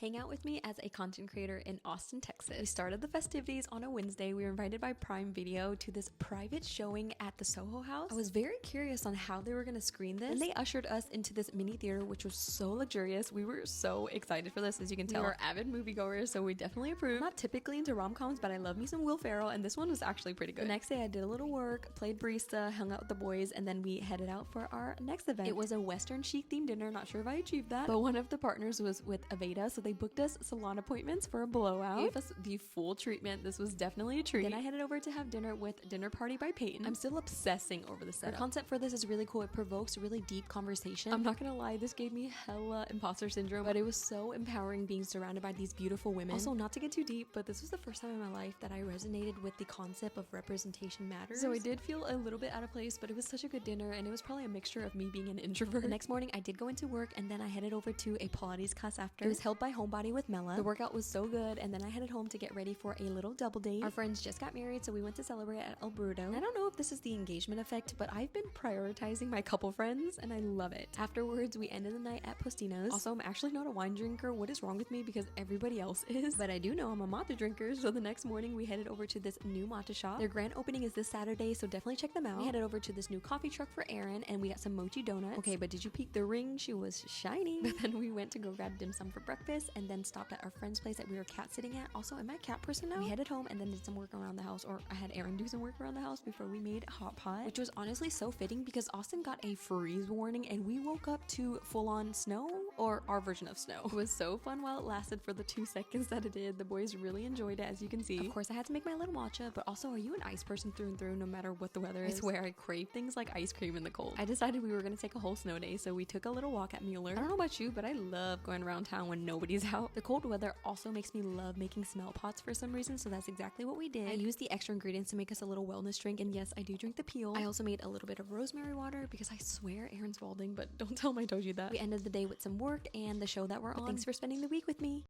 Hang out with me as a content creator in Austin, Texas. We started the festivities on a Wednesday. We were invited by Prime Video to this private showing at the Soho House. I was very curious on how they were going to screen this. And they ushered us into this mini theater, which was so luxurious. We were so excited for this, as you can tell. We are avid moviegoers, so we definitely approved. I'm not typically into rom-coms, but I love me some Will Ferrell, and this one was actually pretty good. The next day, I did a little work, played barista, hung out with the boys, and then we headed out for our next event. It was a Western chic themed dinner. Not sure if I achieved that, but one of the partners was with Aveda, so they booked us salon appointments for a blowout. Gave us the full treatment. This was definitely a treat. Then I headed over to have dinner with Dinner Party by Peyton. I'm still obsessing over the setup. The concept for this is really cool. It provokes really deep conversation. I'm not gonna lie, this gave me hella imposter syndrome, but it was so empowering being surrounded by these beautiful women. Also, not to get too deep, but this was the first time in my life that I resonated with the concept of representation matters. So I did feel a little bit out of place, but it was such a good dinner, and it was probably a mixture of me being an introvert. The next morning, I did go into work, and then I headed over to a Pilates class after. It was held by Homebody with Mela. The workout was so good, and then I headed home to get ready for a little double date. Our friends just got married, so we went to celebrate at El Bruto. I don't know if this is the engagement effect, but I've been prioritizing my couple friends, and I love it. Afterwards, we ended the night at Postino's. Also, I'm actually not a wine drinker. What is wrong with me? Because everybody else is. But I do know I'm a matcha drinker, so the next morning we headed over to this new matcha shop. Their grand opening is this Saturday, so definitely check them out. We headed over to this new coffee truck for Erin, and we got some mochi donuts. Okay, but did you peek the ring? She was shiny. But then we went to go grab dim sum for breakfast, and then stopped at our friend's place that we were cat sitting at. Also, am I a cat person now? We headed home and then did some work around the house, or I had Erin do some work around the house before we made hot pot, which was honestly so fitting because Austin got a freeze warning and we woke up to full-on snow, or our version of snow. It was so fun while it lasted for the 2 seconds that it did. The boys really enjoyed it, as you can see. Of course, I had to make my little matcha, but also, are you an ice person through and through no matter what the weather is? I swear, I crave things like ice cream in the cold. I decided we were gonna take a whole snow day, so we took a little walk at Mueller. I don't know about you, but I love going around town when nobody's out. The cold weather also makes me love making smell pots for some reason, so that's exactly what we did. I used the extra ingredients to make us a little wellness drink, and yes, I do drink the peel. I also made a little bit of rosemary water because I swear Erin's balding, but don't tell him I told you that. We ended the day with some work and the show that we're on. Thanks for spending the week with me.